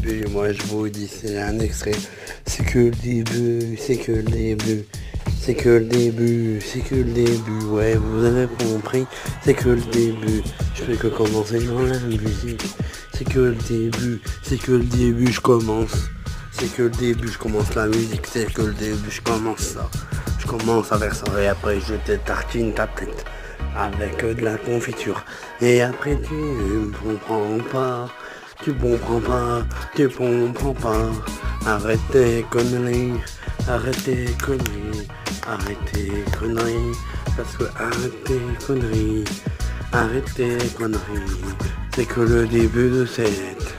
début, moi je vous dis, c'est un extrait. C'est que le début, c'est que le début. C'est que le début, c'est que le début, ouais, vous avez compris, c'est que le début. Je fais que commencer dans la musique. C'est que le début, c'est que le début, je commence. C'est que le début, je commence la musique, c'est que le début, je commence ça. Je commence à faire ça et après je te tartine ta tête avec de la confiture. Et après tu ne comprends pas, tu comprends pas, tu comprends pas. Arrête tes conneries, arrête tes conneries, arrête tes conneries. Parce que arrête tes conneries, arrête tes conneries. C'est que le début de cette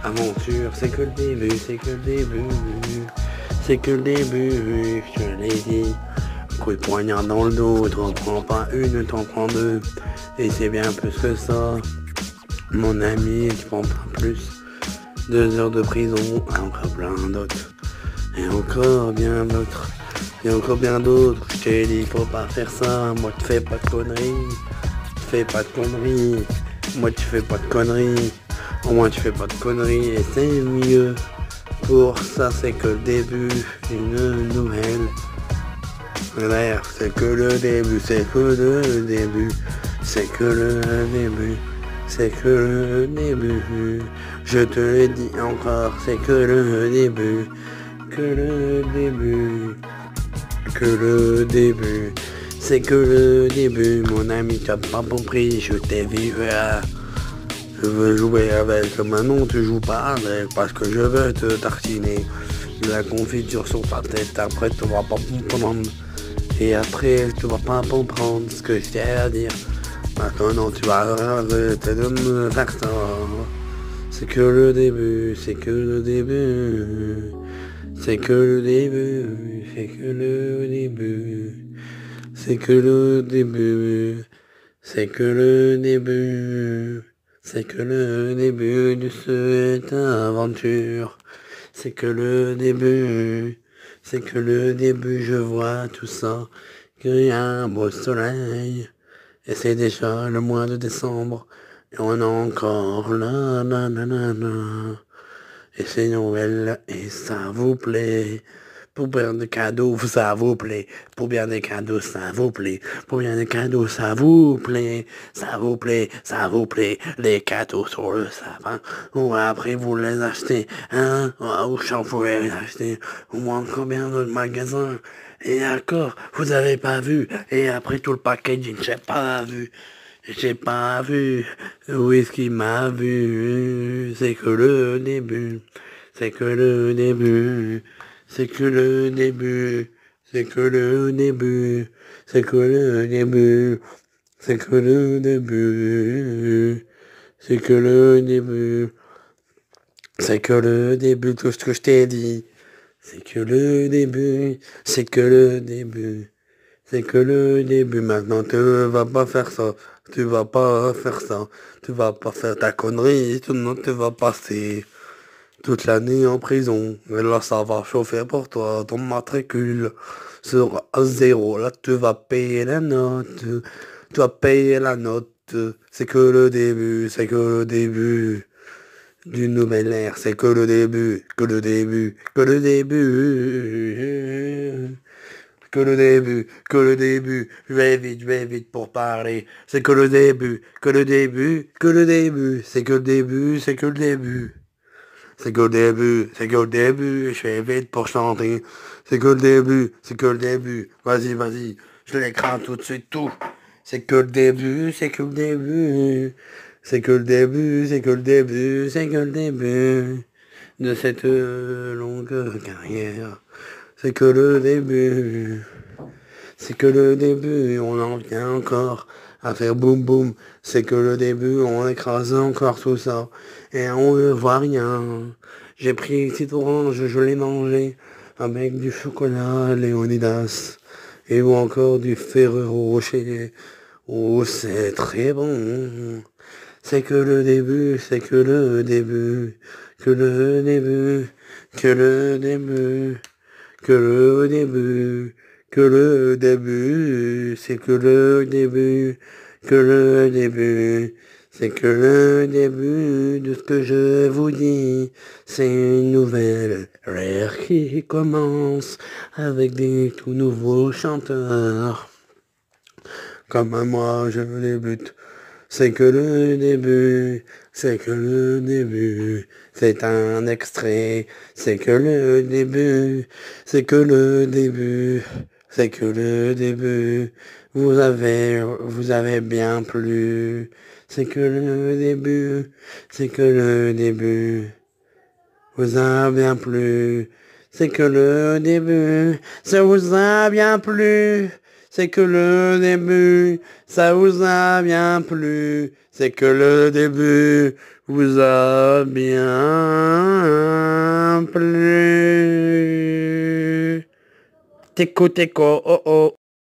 aventure, c'est que le début, c'est que le début, c'est que le début, je l'ai dit. Coup de poignard dans le dos, t'en prends pas une, t'en prends deux. Et c'est bien plus que ça, mon ami, tu prends pas plus. 2 heures de prison, encore plein d'autres. Et encore bien d'autres. Et encore bien d'autres. Je t'ai dit, faut pas faire ça. Moi, tu fais pas de conneries. Tu fais pas de conneries. Moi, tu fais pas de conneries. Au moins, tu fais pas de conneries. Et c'est mieux. Pour ça, c'est que le début d'une nouvelle. C'est que le début, c'est que le début, c'est que le début, c'est que le début. Je te le dis encore, c'est que le début, que le début, que le début, c'est que le début. Mon ami, t'as pas compris, je t'ai vu. Je veux jouer avec, maintenant tu joues pas avec, parce que je veux te tartiner de la confiture sur ta tête, après tu vas pas comprendre. Et après, tu vas pas comprendre ce que j'ai à dire. Maintenant, tu vas arrêter de me faire ça. C'est que le début, c'est que le début. C'est que le début, c'est que le début. C'est que le début. C'est que le début. C'est que le début de cette aventure. C'est que le début. C'est que le début, je vois tout ça, qu'il y a un beau soleil, et c'est déjà le mois de décembre, et on est encore là, là, là, là, là. Et c'est Noël, et ça vous plaît. Pour bien des cadeaux, ça vous plaît. Pour bien des cadeaux, ça vous plaît. Pour bien des cadeaux, ça vous plaît. Ça vous plaît, ça vous plaît. Les cadeaux sur le sapin. Ou après vous les achetez, hein. Ou vous pouvez les acheter. Ou encore bien d'autres magasins. Et encore, vous avez pas vu. Et après tout le packaging, j'ai pas vu. J'ai pas vu, où est-ce qu'il m'a vu, c'est que le début, c'est que le début, c'est que le début, c'est que le début, c'est que le début, c'est que le début, c'est que le début, c'est que le début, tout ce que je t'ai dit, c'est que le début, c'est que le début. C'est que le début, maintenant tu vas pas faire ça, tu vas pas faire ça, tu vas pas faire ta connerie, sinon tu vas passer toute l'année en prison. Et là ça va chauffer pour toi, ton matricule sera à zéro, là tu vas payer la note, tu vas payer la note, c'est que le début, c'est que le début d'une nouvelle ère, c'est que le début, que le début, que le début. Que le début, que le début, je vais vite pour parler. C'est que le début, que le début, que le début, c'est que le début, c'est que le début. C'est que le début, c'est que le début, je vais vite pour chanter. C'est que le début, c'est que le début. Vas-y, vas-y, je l'écrase tout de suite, tout. C'est que le début, c'est que le début. C'est que le début, c'est que le début, c'est que le début de cette longue carrière. C'est que le début. C'est que le début, on en vient encore à faire boum boum. C'est que le début, on écrase encore tout ça. Et on ne voit rien. J'ai pris une petite orange, je l'ai mangé avec du chocolat Léonidas. Et ou encore du Ferrero Rocher. Oh, c'est très bon. C'est que le début, c'est que le début. Que le début, que le début, que le début. Que le début, c'est que le début, que le début, c'est que le début de ce que je vous dis. C'est une nouvelle ère qui commence avec des tout nouveaux chanteurs. Comme moi je débute, c'est que le début, c'est que le début, c'est un extrait, c'est que le début, c'est que le début, c'est que le début, vous avez bien plu, c'est que le début, c'est que le début, vous a bien plu, c'est que le début, ça vous a bien plu. C'est que le début, ça vous a bien plu. C'est que le début vous a bien plu. Teco, teco, oh oh.